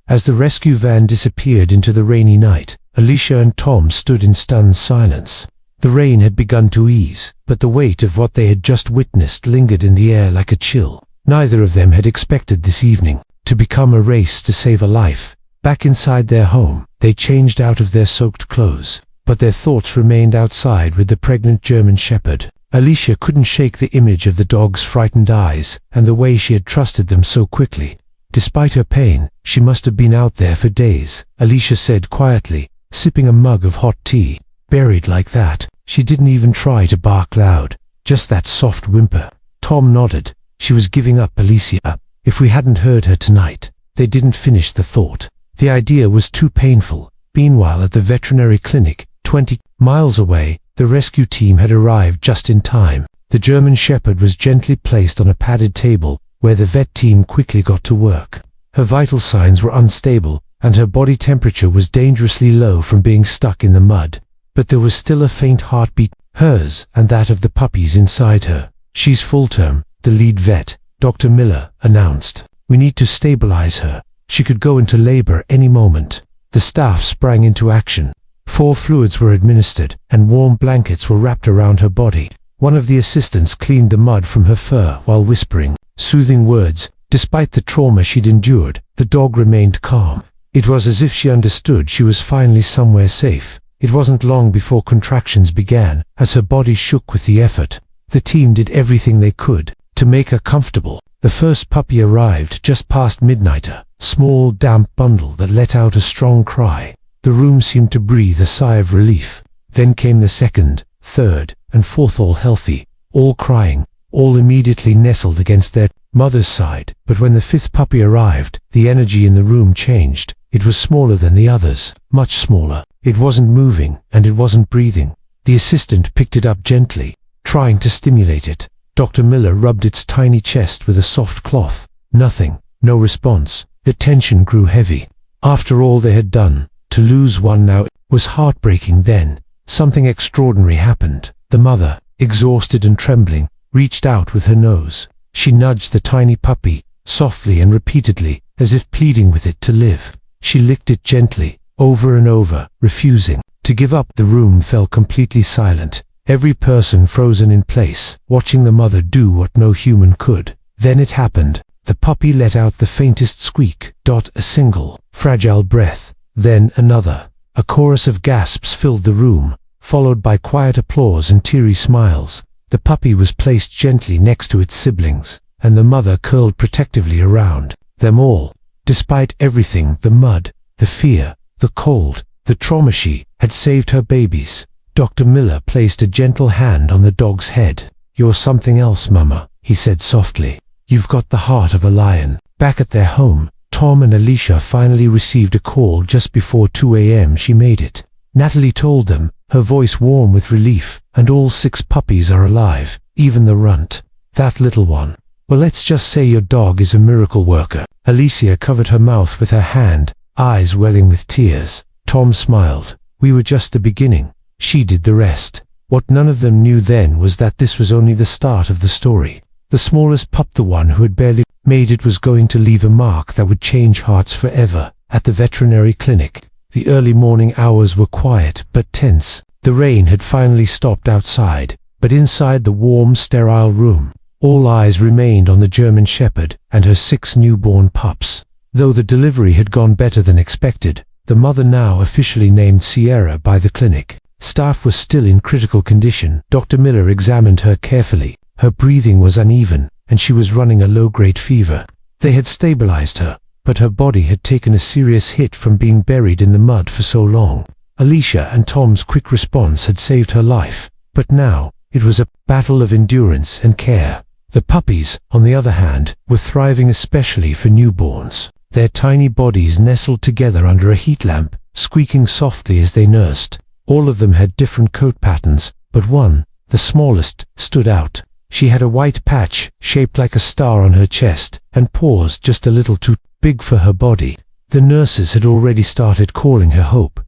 As the rescue van disappeared into the rainy night, Alicia and Tom stood in stunned silence. The rain had begun to ease, but the weight of what they had just witnessed lingered in the air like a chill. Neither of them had expected this evening to become a race to save a life. Back inside their home, they changed out of their soaked clothes, but their thoughts remained outside with the pregnant German Shepherd. Alicia couldn't shake the image of the dog's frightened eyes and the way she had trusted them so quickly. Despite her pain, she must have been out there for days, Alicia said quietly, sipping a mug of hot tea. Buried like that. She didn't even try to bark loud, just that soft whimper. Tom nodded. She was giving up, Alicia. If we hadn't heard her tonight. They didn't finish the thought. The idea was too painful. Meanwhile, at the veterinary clinic, 20 miles away, the rescue team had arrived just in time. The German Shepherd was gently placed on a padded table, where the vet team quickly got to work. Her vital signs were unstable, and her body temperature was dangerously low from being stuck in the mud. But there was still a faint heartbeat, hers and that of the puppies inside her. She's full term, the lead vet, Dr. Miller, announced. We need to stabilize her. She could go into labor any moment. The staff sprang into action. 4 fluids were administered, and warm blankets were wrapped around her body. One of the assistants cleaned the mud from her fur while whispering soothing words. Despite the trauma she'd endured, the dog remained calm. It was as if she understood she was finally somewhere safe. It wasn't long before contractions began, as her body shook with the effort. The team did everything they could to make her comfortable. The first puppy arrived just past midnight, a small, damp bundle that let out a strong cry. The room seemed to breathe a sigh of relief. Then came the second, third, and fourth, all healthy, all crying, all immediately nestled against their mother's side. But when the 5th puppy arrived, the energy in the room changed. It was smaller than the others, much smaller. It wasn't moving, and it wasn't breathing. The assistant picked it up gently, trying to stimulate it. Dr. Miller rubbed its tiny chest with a soft cloth. Nothing, no response. The tension grew heavy. After all they had done, to lose one now was heartbreaking. Then, something extraordinary happened. The mother, exhausted and trembling, reached out with her nose. She nudged the tiny puppy, softly and repeatedly, as if pleading with it to live. She licked it gently, over and over, refusing to give up. The room fell completely silent, every person frozen in place, watching the mother do what no human could. Then it happened. The puppy let out the faintest squeak. A single, fragile breath, then another. A chorus of gasps filled the room, followed by quiet applause and teary smiles. The puppy was placed gently next to its siblings, and the mother curled protectively around them all. Despite everything, the mud, the fear, the cold, the trauma, she had saved her babies. Dr. Miller placed a gentle hand on the dog's head. You're something else, Mama, he said softly. You've got the heart of a lion. Back at their home, Tom and Alicia finally received a call just before 2 a.m. She made it. Natalie told them, her voice warm with relief, and all 6 puppies are alive, even the runt. That little one. Well, let's just say your dog is a miracle worker. Alicia covered her mouth with her hand, eyes welling with tears. Tom smiled. We were just the beginning. She did the rest. What none of them knew then was that this was only the start of the story. The smallest pup, the one who had barely made it, was going to leave a mark that would change hearts forever. At the veterinary clinic, the early morning hours were quiet but tense. The rain had finally stopped outside, but inside the warm, sterile room, all eyes remained on the German Shepherd and her 6 newborn pups. Though the delivery had gone better than expected, the mother, now officially named Sierra by the clinic staff, was still in critical condition. Dr. Miller examined her carefully. Her breathing was uneven, and she was running a low-grade fever. They had stabilized her, but her body had taken a serious hit from being buried in the mud for so long. Alicia and Tom's quick response had saved her life, but now it was a battle of endurance and care. The puppies, on the other hand, were thriving, especially for newborns. Their tiny bodies nestled together under a heat lamp, squeaking softly as they nursed. All of them had different coat patterns, but one, the smallest, stood out. She had a white patch, shaped like a star on her chest, and paws just a little too big for her body. The nurses had already started calling her Hope.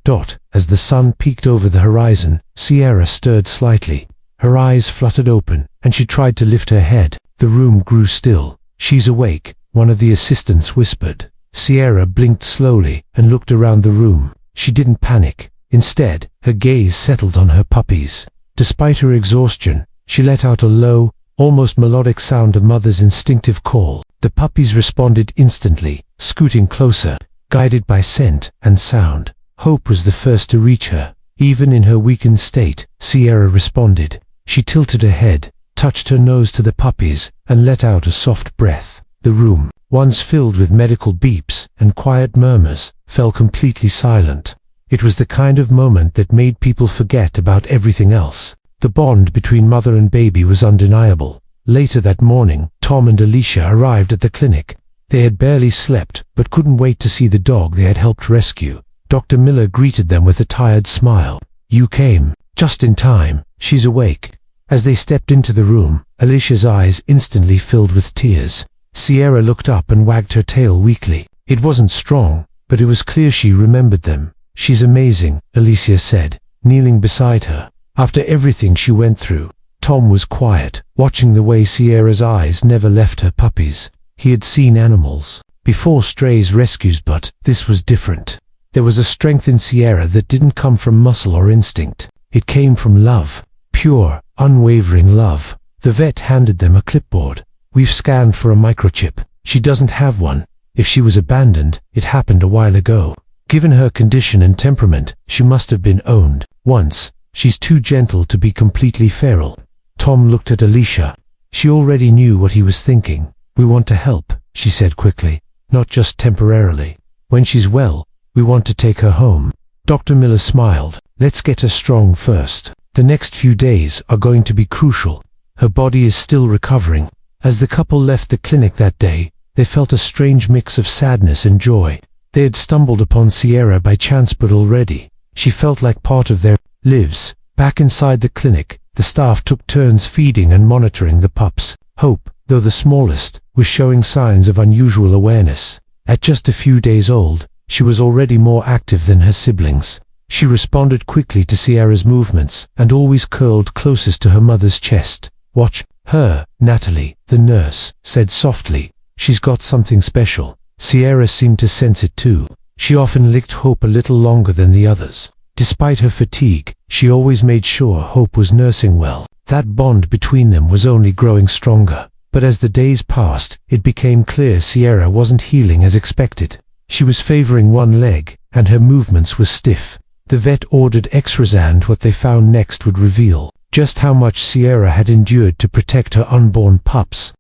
As the sun peeked over the horizon, Sierra stirred slightly. Her eyes fluttered open, and she tried to lift her head. The room grew still. She's awake, one of the assistants whispered. Sierra blinked slowly and looked around the room. She didn't panic. Instead, her gaze settled on her puppies. Despite her exhaustion, she let out a low, almost melodic sound, a mother's instinctive call. The puppies responded instantly, scooting closer, guided by scent and sound. Hope was the first to reach her. Even in her weakened state, Sierra responded. She tilted her head, touched her nose to the puppies, and let out a soft breath. The room, once filled with medical beeps and quiet murmurs, fell completely silent. It was the kind of moment that made people forget about everything else. The bond between mother and baby was undeniable. Later that morning, Tom and Alicia arrived at the clinic. They had barely slept, but couldn't wait to see the dog they had helped rescue. Dr. Miller greeted them with a tired smile. "You came just in time. She's awake." As they stepped into the room, Alicia's eyes instantly filled with tears. Sierra looked up and wagged her tail weakly. It wasn't strong, but it was clear she remembered them. "She's amazing," Alicia said, kneeling beside her. After everything she went through, Tom was quiet, watching the way Sierra's eyes never left her puppies. He had seen animals before, strays, rescues, but this was different. There was a strength in Sierra that didn't come from muscle or instinct. It came from love. Pure, unwavering love. The vet handed them a clipboard. "We've scanned for a microchip. She doesn't have one. If she was abandoned, it happened a while ago. Given her condition and temperament, she must have been owned once. She's too gentle to be completely feral." Tom looked at Alicia. She already knew what he was thinking. "We want to help," she said quickly. "Not just temporarily. When she's well, we want to take her home." Dr. Miller smiled. "Let's get her strong first. The next few days are going to be crucial. Her body is still recovering." As the couple left the clinic that day, they felt a strange mix of sadness and joy. They had stumbled upon Sierra by chance, but already she felt like part of their lives. Back inside the clinic, the staff took turns feeding and monitoring the pups. Hope, though the smallest, was showing signs of unusual awareness. At just a few days old, she was already more active than her siblings. She responded quickly to Sierra's movements and always curled closest to her mother's chest. "Watch her," Natalie, the nurse, said softly. "She's got something special." Sierra seemed to sense it too. She often licked Hope a little longer than the others. Despite her fatigue, she always made sure Hope was nursing well. That bond between them was only growing stronger. But as the days passed, it became clear Sierra wasn't healing as expected. She was favoring one leg, and her movements were stiff. The vet ordered X-rays, and what they found next would reveal just how much Sierra had endured to protect her unborn pups.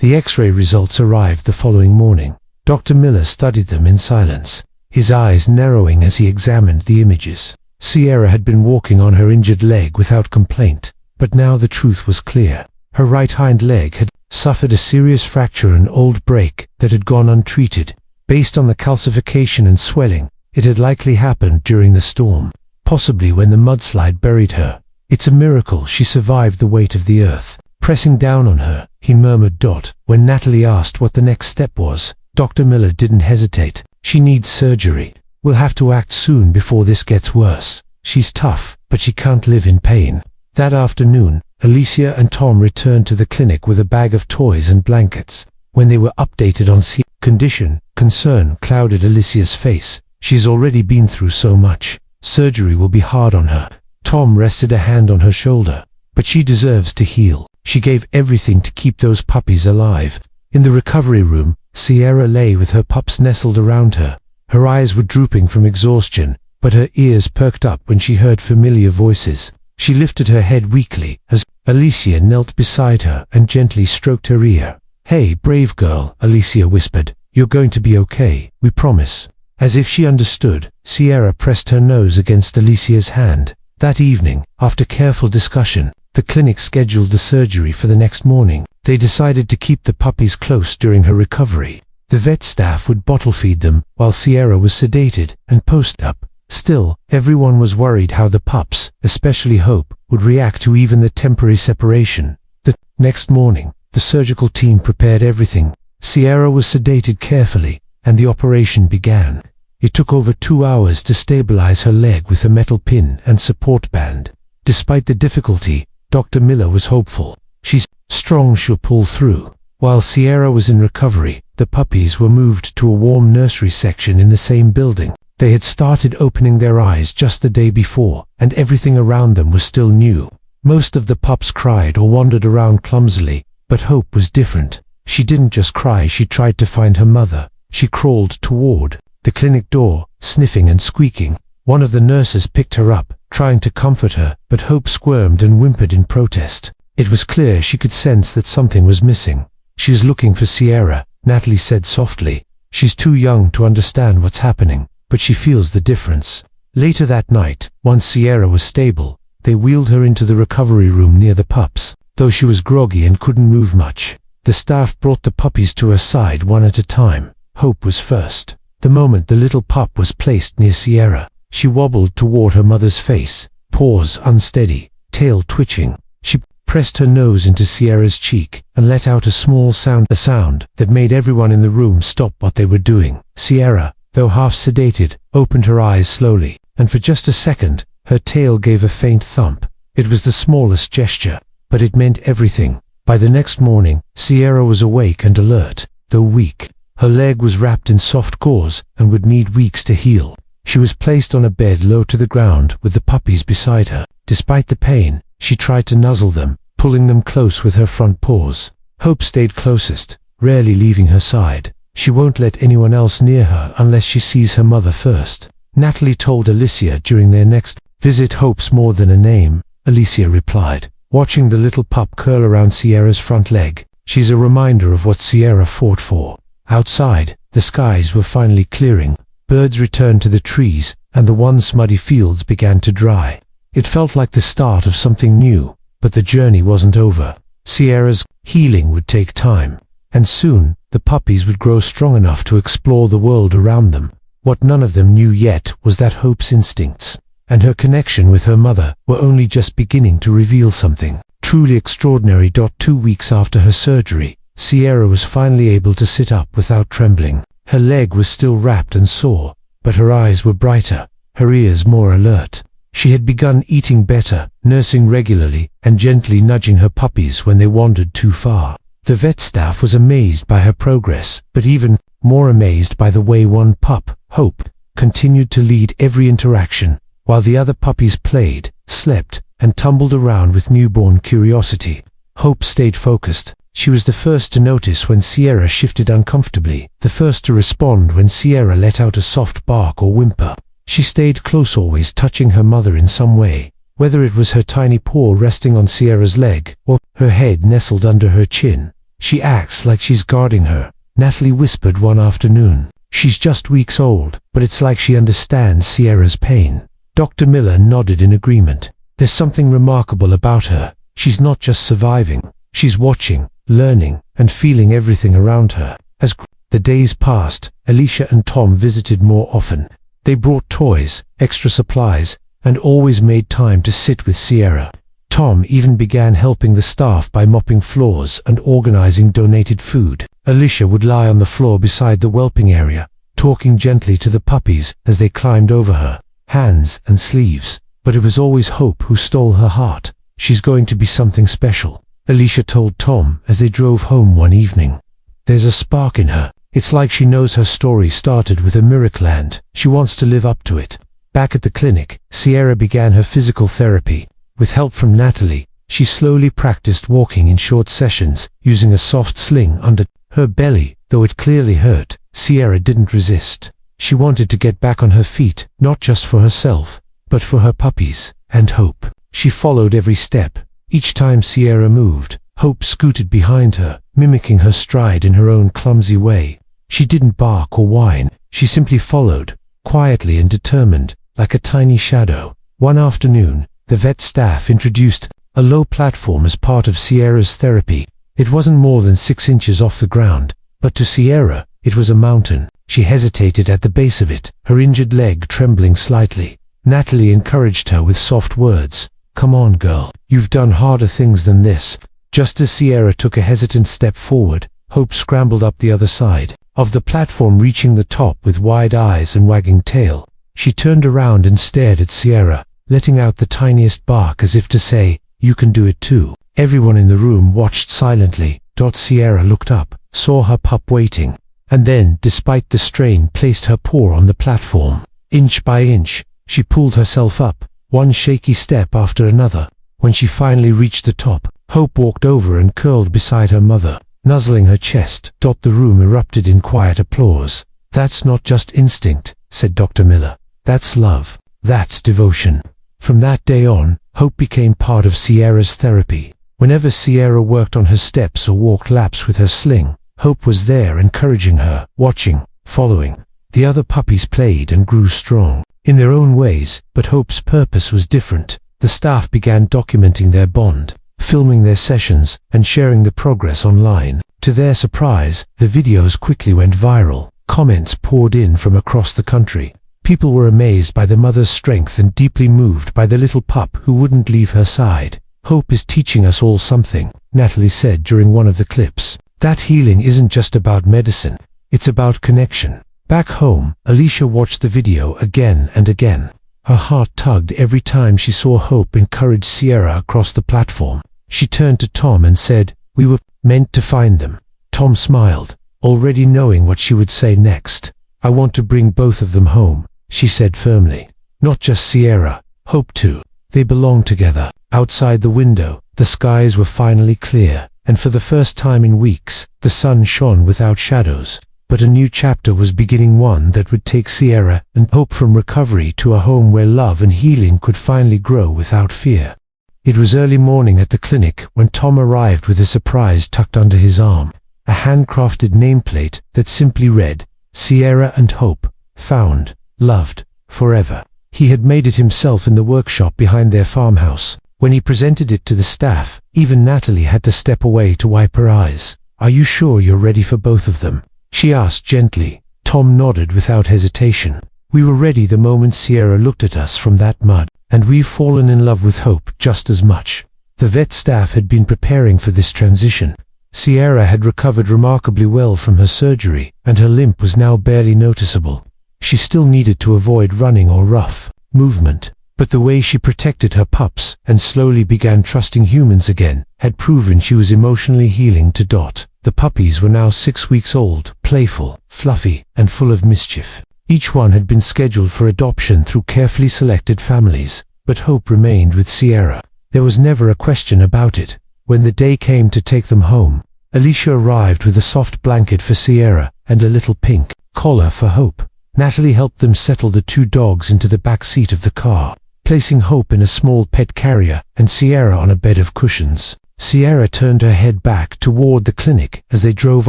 The X-ray results arrived the following morning. Dr. Miller studied them in silence, his eyes narrowing as he examined the images. Sierra had been walking on her injured leg without complaint, but now the truth was clear. Her right hind leg had suffered a serious fracture, an old break that had gone untreated. Based on the calcification and swelling, it had likely happened during the storm, possibly when the mudslide buried her. "It's a miracle she survived the weight of the earth." Pressing down on her, he murmured. When Natalie asked what the next step was, Dr. Miller didn't hesitate. "She needs surgery. We'll have to act soon before this gets worse. She's tough, but she can't live in pain." That afternoon, Alicia and Tom returned to the clinic with a bag of toys and blankets. When they were updated on Sierra's condition, concern clouded Alicia's face. "She's already been through so much. Surgery will be hard on her." Tom rested a hand on her shoulder. "But she deserves to heal. She gave everything to keep those puppies alive." In the recovery room, Sierra lay with her pups nestled around her. Her eyes were drooping from exhaustion, but her ears perked up when she heard familiar voices. She lifted her head weakly as Alicia knelt beside her and gently stroked her ear. "Hey, brave girl," Alicia whispered. "You're going to be okay, we promise." As if she understood, Sierra pressed her nose against Alicia's hand. That evening, after careful discussion, the clinic scheduled the surgery for the next morning. They decided to keep the puppies close during her recovery. The vet staff would bottle feed them while Sierra was sedated and posted up. Still, everyone was worried how the pups, especially Hope, would react to even the temporary separation. The next morning, the surgical team prepared everything. Sierra was sedated carefully, and the operation began. It took over 2 hours to stabilize her leg with a metal pin and support band. Despite the difficulty, Dr. Miller was hopeful. "She's strong, she'll pull through." While Sierra was in recovery, the puppies were moved to a warm nursery section in the same building. They had started opening their eyes just the day before, and everything around them was still new. Most of the pups cried or wandered around clumsily, but Hope was different. She didn't just cry, she tried to find her mother. She crawled toward the clinic door, sniffing and squeaking. One of the nurses picked her up, trying to comfort her, but Hope squirmed and whimpered in protest. It was clear she could sense that something was missing. "She is looking for Sierra," Natalie said softly. "She's too young to understand what's happening, but she feels the difference." Later that night, once Sierra was stable, they wheeled her into the recovery room near the pups. Though she was groggy and couldn't move much, the staff brought the puppies to her side one at a time. Hope was first. The moment the little pup was placed near Sierra, she wobbled toward her mother's face, paws unsteady, tail twitching. She pressed her nose into Sierra's cheek and let out a small sound, a sound that made everyone in the room stop what they were doing. Sierra, though half sedated, opened her eyes slowly, and for just a second, her tail gave a faint thump. It was the smallest gesture, but it meant everything. By the next morning, Sierra was awake and alert, though weak. Her leg was wrapped in soft gauze and would need weeks to heal. She was placed on a bed low to the ground with the puppies beside her. Despite the pain, she tried to nuzzle them, pulling them close with her front paws. Hope stayed closest, rarely leaving her side. She won't let anyone else near her unless she sees her mother first. Natalie told Alicia during their next visit. "Hope's more than a name," Alicia replied, watching the little pup curl around Sierra's front leg. "She's a reminder of what Sierra fought for." Outside, the skies were finally clearing. Birds returned to the trees, and the once muddy fields began to dry. It felt like the start of something new, but the journey wasn't over. Sierra's healing would take time, and soon the puppies would grow strong enough to explore the world around them. What none of them knew yet was that Hope's instincts and her connection with her mother were only just beginning to reveal something truly extraordinary. 2 weeks after her surgery, Sierra was finally able to sit up without trembling. Her leg was still wrapped and sore, but her eyes were brighter, her ears more alert. She had begun eating better, nursing regularly, and gently nudging her puppies when they wandered too far. The vet staff was amazed by her progress, but even more amazed by the way one pup, Hope, continued to lead every interaction, while the other puppies played, slept, and tumbled around with newborn curiosity. Hope stayed focused. She was the first to notice when Sierra shifted uncomfortably, the first to respond when Sierra let out a soft bark or whimper. She stayed close, always touching her mother in some way, whether it was her tiny paw resting on Sierra's leg, or her head nestled under her chin. "She acts like she's guarding her," Natalie whispered one afternoon. "She's just weeks old, but it's like she understands Sierra's pain." Dr. Miller nodded in agreement. "There's something remarkable about her. She's not just surviving. She's watching, learning, and feeling everything around her." As the days passed, Alicia and Tom visited more often. They brought toys, extra supplies, and always made time to sit with Sierra. Tom even began helping the staff by mopping floors and organizing donated food. Alicia would lie on the floor beside the whelping area, talking gently to the puppies as they climbed over her hands and sleeves. But it was always Hope who stole her heart. "She's going to be something special," Alicia told Tom as they drove home one evening. "There's a spark in her. It's like she knows her story started with a miracle and she wants to live up to it." Back at the clinic, Sierra began her physical therapy. With help from Natalie, she slowly practiced walking in short sessions, using a soft sling under her belly. Though it clearly hurt, Sierra didn't resist. She wanted to get back on her feet, not just for herself, but for her puppies and Hope. She followed every step. Each time Sierra moved, Hope scooted behind her, mimicking her stride in her own clumsy way. She didn't bark or whine. She simply followed, quietly and determined, like a tiny shadow. One afternoon, the vet staff introduced a low platform as part of Sierra's therapy. It wasn't more than 6 inches off the ground, but to Sierra, it was a mountain. She hesitated at the base of it, her injured leg trembling slightly. Natalie encouraged her with soft words. "Come on, girl. You've done harder things than this." Just as Sierra took a hesitant step forward, Hope scrambled up the other side of the platform, reaching the top with wide eyes and wagging tail. She turned around and stared at Sierra, letting out the tiniest bark as if to say, "You can do it too." Everyone in the room watched silently, Sierra looked up, saw her pup waiting, and then, despite the strain, placed her paw on the platform. Inch by inch, she pulled herself up, one shaky step after another. When she finally reached the top, Hope walked over and curled beside her mother, nuzzling her chest. The room erupted in quiet applause. "That's not just instinct," said Dr. Miller. "That's love. That's devotion." From that day on, Hope became part of Sierra's therapy. Whenever Sierra worked on her steps or walked laps with her sling, Hope was there encouraging her, watching, following. The other puppies played and grew strong, in their own ways, but Hope's purpose was different. The staff began documenting their bond, filming their sessions, and sharing the progress online. To their surprise, the videos quickly went viral. Comments poured in from across the country. People were amazed by the mother's strength and deeply moved by the little pup who wouldn't leave her side. "Hope is teaching us all something," Natalie said during one of the clips. "That healing isn't just about medicine, it's about connection." Back home, Alicia watched the video again and again. Her heart tugged every time she saw Hope encourage Sierra across the platform. She turned to Tom and said, "We were meant to find them." Tom smiled, already knowing what she would say next. "I want to bring both of them home," she said firmly. "Not just Sierra, Hope too. They belong together." Outside the window, the skies were finally clear, and for the first time in weeks, the sun shone without shadows. But a new chapter was beginning, one that would take Sierra and Hope from recovery to a home where love and healing could finally grow without fear. It was early morning at the clinic when Tom arrived with a surprise tucked under his arm, a handcrafted nameplate that simply read, "Sierra and Hope, found, loved, forever." He had made it himself in the workshop behind their farmhouse. When he presented it to the staff, even Natalie had to step away to wipe her eyes. "Are you sure you're ready for both of them?" she asked gently. Tom nodded without hesitation. "We were ready the moment Sierra looked at us from that mud, and we've fallen in love with Hope just as much." The vet staff had been preparing for this transition. Sierra had recovered remarkably well from her surgery, and her limp was now barely noticeable. She still needed to avoid running or rough movement, but the way she protected her pups and slowly began trusting humans again had proven she was emotionally healing to Dot. The puppies were now 6 weeks old, playful, fluffy, and full of mischief. Each one had been scheduled for adoption through carefully selected families, but Hope remained with Sierra. There was never a question about it. When the day came to take them home, Alicia arrived with a soft blanket for Sierra and a little pink collar for Hope. Natalie helped them settle the two dogs into the back seat of the car, placing Hope in a small pet carrier and Sierra on a bed of cushions. Sierra turned her head back toward the clinic as they drove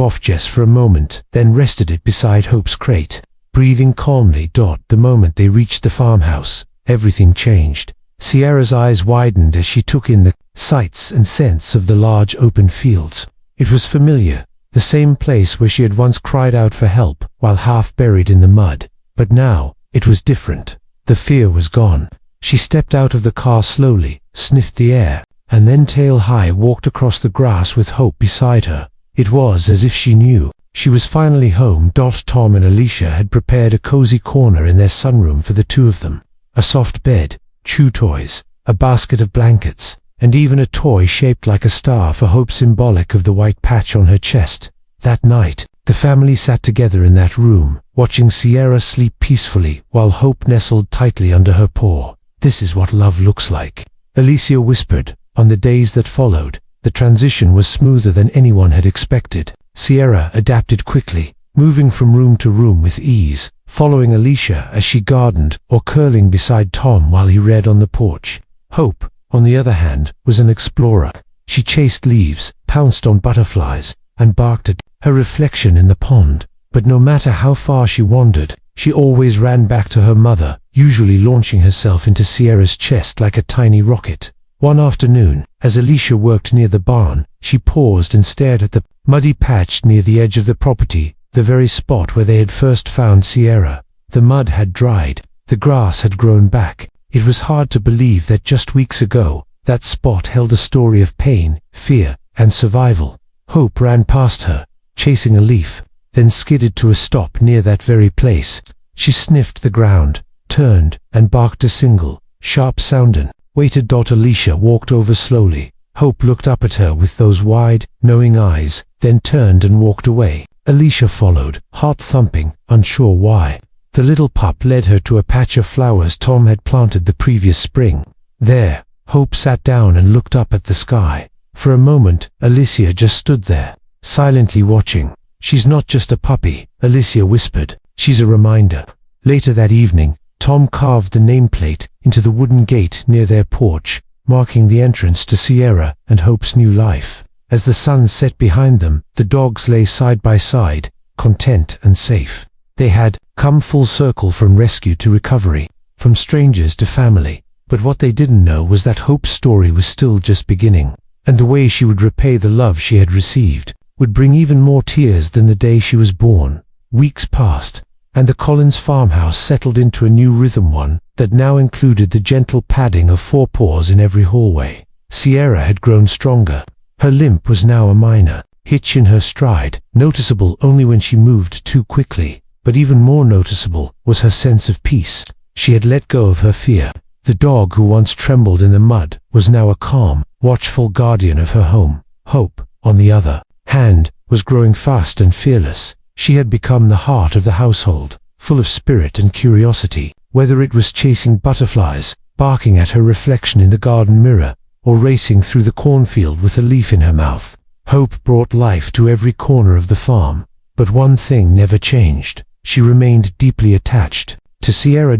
off just for a moment, then rested it beside Hope's crate. Breathing calmly, the moment they reached the farmhouse, everything changed. Sierra's eyes widened as she took in the sights and scents of the large open fields. It was familiar, the same place where she had once cried out for help while half buried in the mud. But now, it was different. The fear was gone. She stepped out of the car slowly, sniffed the air, and then tail high walked across the grass with Hope beside her. It was as if she knew. She was finally home. Tom and Alicia had prepared a cozy corner in their sunroom for the two of them. A soft bed, chew toys, a basket of blankets, and even a toy shaped like a star for Hope, symbolic of the white patch on her chest. That night, the family sat together in that room, watching Sierra sleep peacefully while Hope nestled tightly under her paw. "This is what love looks like," Alicia whispered. On the days that followed, the transition was smoother than anyone had expected. Sierra adapted quickly, moving from room to room with ease, following Alicia as she gardened or curling beside Tom while he read on the porch. Hope, on the other hand, was an explorer. She chased leaves, pounced on butterflies, and barked at her reflection in the pond. But no matter how far she wandered, she always ran back to her mother, usually launching herself into Sierra's chest like a tiny rocket. One afternoon, as Alicia worked near the barn, she paused and stared at the muddy patch near the edge of the property, the very spot where they had first found Sierra. The mud had dried, the grass had grown back. It was hard to believe that just weeks ago, that spot held a story of pain, fear, and survival. Hope ran past her, chasing a leaf, then skidded to a stop near that very place. She sniffed the ground, turned, and barked a single, sharp sound and waited. Alicia walked over slowly, Hope looked up at her with those wide, knowing eyes, then turned and walked away. Alicia followed, heart thumping, unsure why. The little pup led her to a patch of flowers Tom had planted the previous spring. There, Hope sat down and looked up at the sky. For a moment, Alicia just stood there, silently watching. "She's not just a puppy," Alicia whispered. "She's a reminder." Later that evening, Tom carved the nameplate into the wooden gate near their porch, marking the entrance to Sierra and Hope's new life. As the sun set behind them, the dogs lay side by side, content and safe. They had come full circle from rescue to recovery, from strangers to family. But what they didn't know was that Hope's story was still just beginning, and the way she would repay the love she had received would bring even more tears than the day she was born. Weeks passed, and the Collins farmhouse settled into a new rhythm, one that now included the gentle padding of forepaws in every hallway. Sierra had grown stronger. Her limp was now a minor hitch in her stride, noticeable only when she moved too quickly. But even more noticeable was her sense of peace. She had let go of her fear. The dog who once trembled in the mud was now a calm, watchful guardian of her home. Hope, on the other hand, was growing fast and fearless. She had become the heart of the household, full of spirit and curiosity. Whether it was chasing butterflies, barking at her reflection in the garden mirror, or racing through the cornfield with a leaf in her mouth, Hope brought life to every corner of the farm. But one thing never changed. She remained deeply attached to Sierra.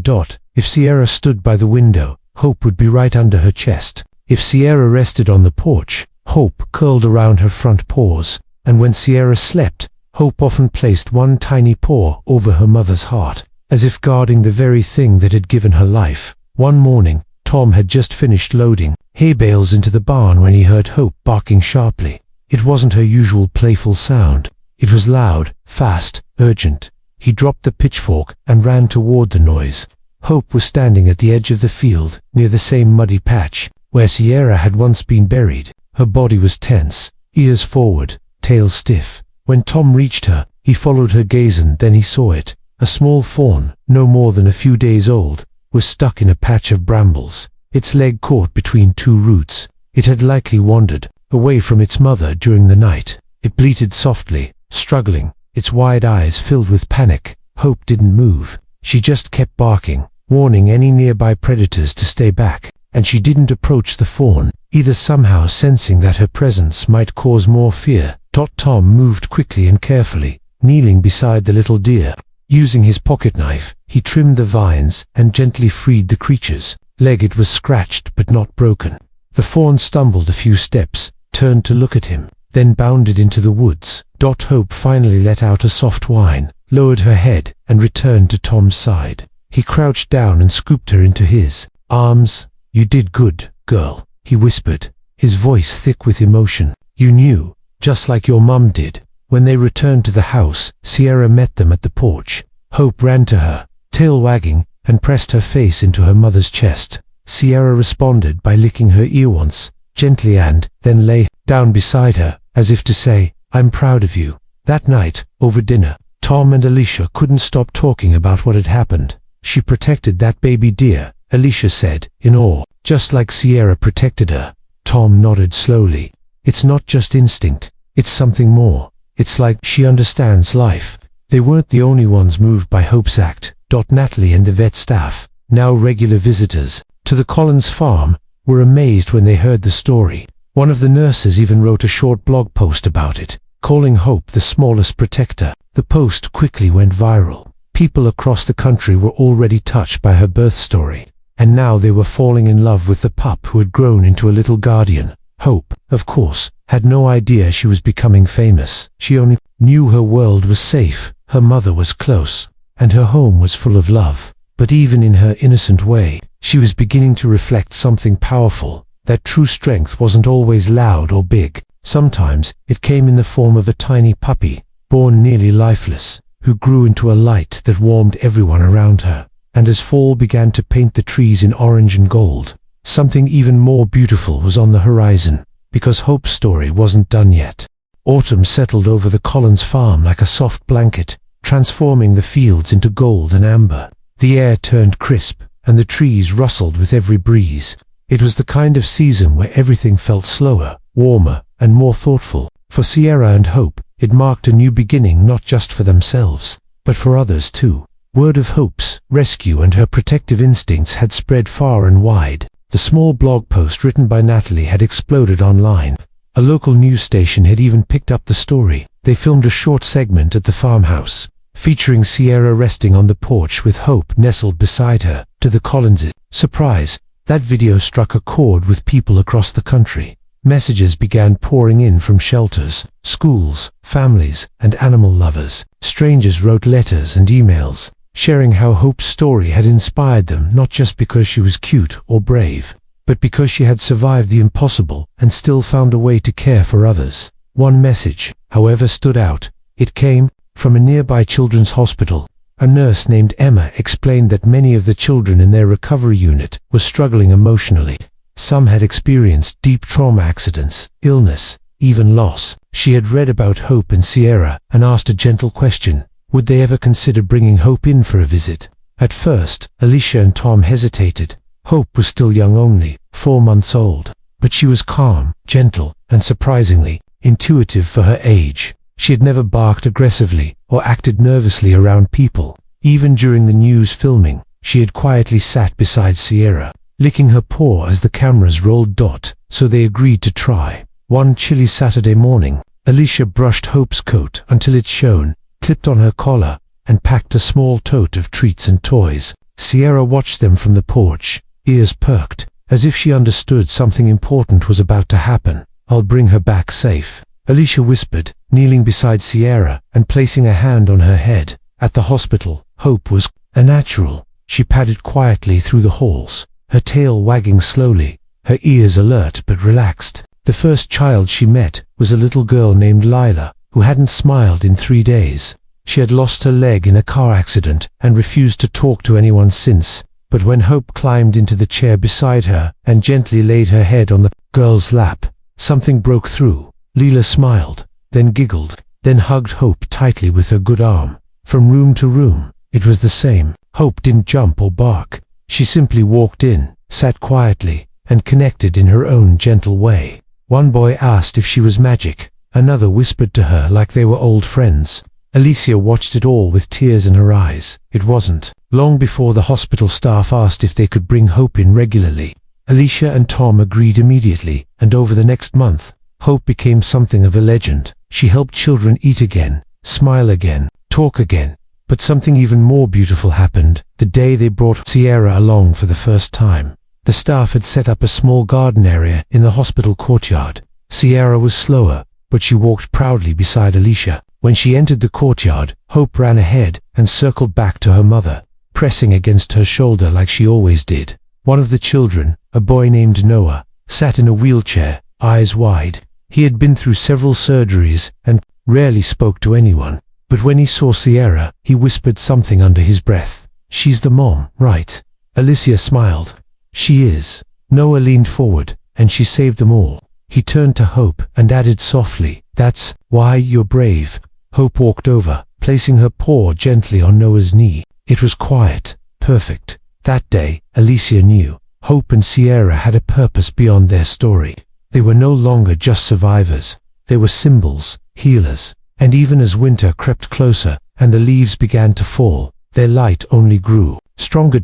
If Sierra stood by the window, Hope would be right under her chest. If Sierra rested on the porch, Hope curled around her front paws. And when Sierra slept, Hope often placed one tiny paw over her mother's heart, as if guarding the very thing that had given her life. One morning, Tom had just finished loading hay bales into the barn when he heard Hope barking sharply. It wasn't her usual playful sound. It was loud, fast, urgent. He dropped the pitchfork and ran toward the noise. Hope was standing at the edge of the field, near the same muddy patch where Sierra had once been buried. Her body was tense, ears forward, tail stiff. When Tom reached her, he followed her gaze, and then he saw it. A small fawn, no more than a few days old, was stuck in a patch of brambles, its leg caught between two roots. It had likely wandered away from its mother during the night. It bleated softly, struggling, its wide eyes filled with panic. Hope didn't move. She just kept barking, warning any nearby predators to stay back. And she didn't approach the fawn, either, somehow sensing that her presence might cause more fear. Tom moved quickly and carefully, kneeling beside the little deer. Using his pocket knife, he trimmed the vines and gently freed the creature's leg. It was scratched but not broken. The fawn stumbled a few steps, turned to look at him, then bounded into the woods. Hope finally let out a soft whine, lowered her head, and returned to Tom's side. He crouched down and scooped her into his arms. "You did good, girl," he whispered, his voice thick with emotion. "You knew, just like your mum did." When they returned to the house, Sierra met them at the porch. Hope ran to her, tail wagging, and pressed her face into her mother's chest. Sierra responded by licking her ear once, gently, and then lay down beside her, as if to say, "I'm proud of you." That night, over dinner, Tom and Alicia couldn't stop talking about what had happened. "She protected that baby deer," Alicia said, in awe, "just like Sierra protected her." Tom nodded slowly. "It's not just instinct, it's something more. It's like she understands life." They weren't the only ones moved by Hope's act. Natalie and the vet staff, now regular visitors to the Collins farm, were amazed when they heard the story. One of the nurses even wrote a short blog post about it, calling Hope the smallest protector. The post quickly went viral. People across the country were already touched by her birth story, and now they were falling in love with the pup who had grown into a little guardian. Hope, of course, had no idea she was becoming famous. She only knew her world was safe, her mother was close, and her home was full of love. But even in her innocent way, she was beginning to reflect something powerful, that true strength wasn't always loud or big. Sometimes it came in the form of a tiny puppy, born nearly lifeless, who grew into a light that warmed everyone around her. And as fall began to paint the trees in orange and gold, something even more beautiful was on the horizon, because Hope's story wasn't done yet. Autumn settled over the Collins farm like a soft blanket, transforming the fields into gold and amber. The air turned crisp, and the trees rustled with every breeze. It was the kind of season where everything felt slower, warmer, and more thoughtful. For Sierra and Hope, it marked a new beginning not just for themselves, but for others too. Word of Hope's rescue and her protective instincts had spread far and wide. The small blog post written by Natalie had exploded online. A local news station had even picked up the story. They filmed a short segment at the farmhouse, featuring Sierra resting on the porch with Hope nestled beside her. To the Collins' surprise, that video struck a chord with people across the country. Messages began pouring in from shelters, schools, families, and animal lovers. Strangers wrote letters and emails, sharing how Hope's story had inspired them not just because she was cute or brave, but because she had survived the impossible and still found a way to care for others. One message, however, stood out. It came from a nearby children's hospital. A nurse named Emma explained that many of the children in their recovery unit were struggling emotionally. Some had experienced deep trauma accidents, illness, even loss. She had read about Hope and Sierra and asked a gentle question. Would they ever consider bringing Hope in for a visit? At first, Alicia and Tom hesitated. Hope was still young, only 4 months old, but she was calm, gentle, and surprisingly intuitive for her age. She had never barked aggressively or acted nervously around people. Even during the news filming, she had quietly sat beside Sierra, licking her paw as the cameras rolled. So they agreed to try. One chilly Saturday morning, Alicia brushed Hope's coat until it shone, clipped on her collar, and packed a small tote of treats and toys. Sierra watched them from the porch, ears perked, as if she understood something important was about to happen. "I'll bring her back safe," Alicia whispered, kneeling beside Sierra and placing a hand on her head. At the hospital, Hope was a natural. She padded quietly through the halls, her tail wagging slowly, her ears alert but relaxed. The first child she met was a little girl named Lila, who hadn't smiled in 3 days. She had lost her leg in a car accident and refused to talk to anyone since. But when Hope climbed into the chair beside her and gently laid her head on the girl's lap, something broke through. Lila smiled, then giggled, then hugged Hope tightly with her good arm. From room to room, it was the same. Hope didn't jump or bark. She simply walked in, sat quietly, and connected in her own gentle way. One boy asked if she was magic. Another whispered to her like they were old friends. Alicia watched it all with tears in her eyes. It wasn't long before the hospital staff asked if they could bring Hope in regularly. Alicia and Tom agreed immediately, and over the next month, Hope became something of a legend. She helped children eat again, smile again, talk again. But something even more beautiful happened the day they brought Sierra along for the first time. The staff had set up a small garden area in the hospital courtyard. Sierra was slower, but she walked proudly beside Alicia. When she entered the courtyard, Hope ran ahead and circled back to her mother, pressing against her shoulder like she always did. One of the children, a boy named Noah, sat in a wheelchair, eyes wide. He had been through several surgeries and rarely spoke to anyone. But when he saw Sierra, he whispered something under his breath. "She's the mom, right?" Alicia smiled. "She is." Noah leaned forward, and she saved them all. He turned to Hope and added softly, "That's why you're brave." Hope walked over, placing her paw gently on Noah's knee. It was quiet, perfect. That day, Alicia knew, Hope and Sierra had a purpose beyond their story. They were no longer just survivors. They were symbols, healers. And even as winter crept closer and the leaves began to fall, their light only grew stronger.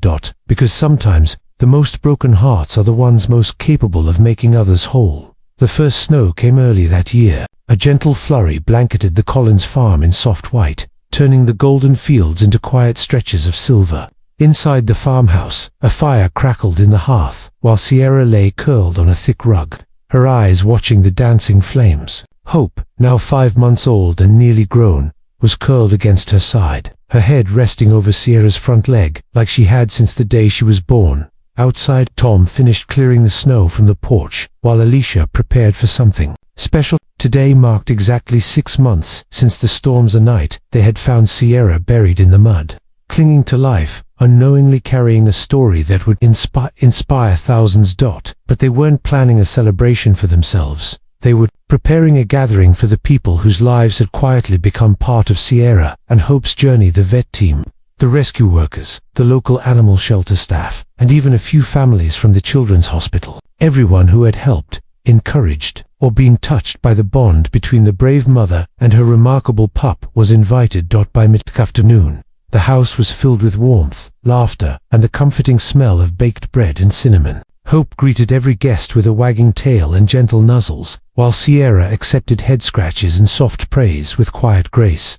Because sometimes, the most broken hearts are the ones most capable of making others whole. The first snow came early that year. A gentle flurry blanketed the Collins farm in soft white, turning the golden fields into quiet stretches of silver. Inside the farmhouse, a fire crackled in the hearth, while Sierra lay curled on a thick rug, her eyes watching the dancing flames. Hope, now 5 months old and nearly grown, was curled against her side, her head resting over Sierra's front leg, like she had since the day she was born. Outside, Tom finished clearing the snow from the porch, while Alicia prepared for something special. Today marked exactly 6 months since the storms at night they had found Sierra buried in the mud, clinging to life, unknowingly carrying a story that would inspire thousands. But they weren't planning a celebration for themselves. They were preparing a gathering for the people whose lives had quietly become part of Sierra and Hope's journey. The vet team, The rescue workers, the local animal shelter staff, and even a few families from the children's hospital. Everyone who had helped, encouraged, or been touched by the bond between the brave mother and her remarkable pup was invited. By mid-afternoon, the house was filled with warmth, laughter, and the comforting smell of baked bread and cinnamon. Hope greeted every guest with a wagging tail and gentle nuzzles, while Sierra accepted head scratches and soft praise with quiet grace.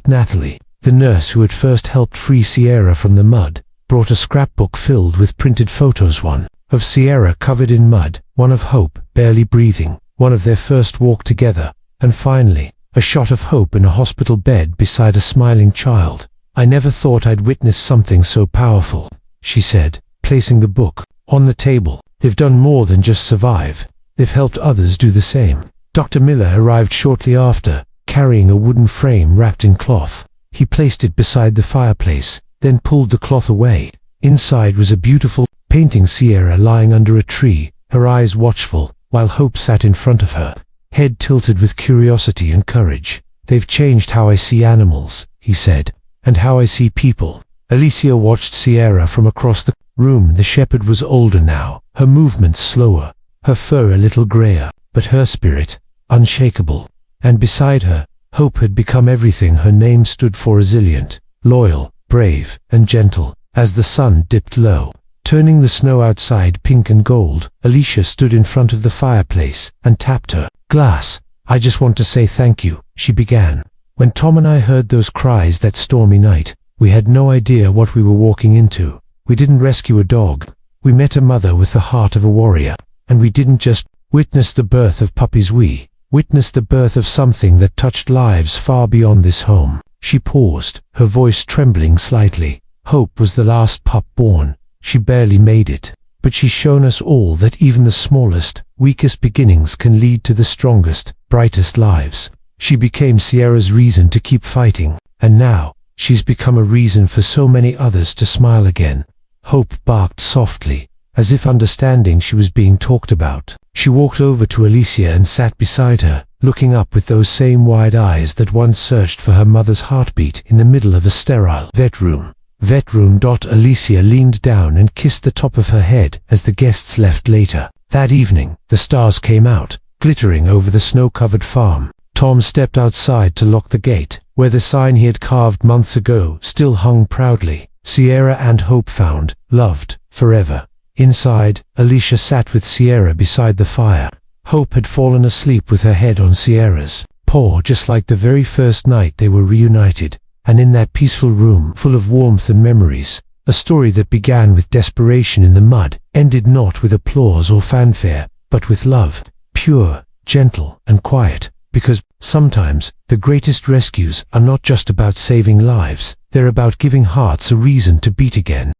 Natalie, the nurse who had first helped free Sierra from the mud, brought a scrapbook filled with printed photos, one of Sierra covered in mud, one of Hope barely breathing, one of their first walk together, and finally, a shot of Hope in a hospital bed beside a smiling child. "I never thought I'd witness something so powerful," she said, placing the book on the table. "They've done more than just survive. They've helped others do the same." Dr. Miller arrived shortly after, carrying a wooden frame wrapped in cloth. He placed it beside the fireplace, then pulled the cloth away. Inside was a beautiful painting Sierra lying under a tree, her eyes watchful, while Hope sat in front of her, head tilted with curiosity and courage. "They've changed how I see animals," he said, "and how I see people." Alicia watched Sierra from across the room. The shepherd was older now, her movements slower, her fur a little grayer, but her spirit unshakable. And beside her, Hope had become everything her name stood for: resilient, loyal, brave, and gentle. As the sun dipped low, turning the snow outside pink and gold, Alicia stood in front of the fireplace and tapped her glass. "I just want to say thank you," she began. "When Tom and I heard those cries that stormy night, we had no idea what we were walking into. We didn't rescue a dog. We met a mother with the heart of a warrior. And we didn't just witness the birth of puppies, we witnessed the birth of something that touched lives far beyond this home." She paused, her voice trembling slightly. "Hope was the last pup born. She barely made it. But she's shown us all that even the smallest, weakest beginnings can lead to the strongest, brightest lives. She became Sierra's reason to keep fighting, and now, she's become a reason for so many others to smile again." Hope barked softly, as if understanding she was being talked about. She walked over to Alicia and sat beside her, looking up with those same wide eyes that once searched for her mother's heartbeat in the middle of a sterile vet room. Alicia leaned down and kissed the top of her head as the guests left later. That evening, the stars came out, glittering over the snow-covered farm. Tom stepped outside to lock the gate, where the sign he had carved months ago still hung proudly: "Sierra and Hope found, loved, forever." Inside, Alicia sat with Sierra beside the fire. Hope had fallen asleep with her head on Sierra's paw, just like the very first night they were reunited. And in that peaceful room, full of warmth and memories, a story that began with desperation in the mud, ended not with applause or fanfare, but with love, pure, gentle, and quiet. Because sometimes the greatest rescues are not just about saving lives, they're about giving hearts a reason to beat again.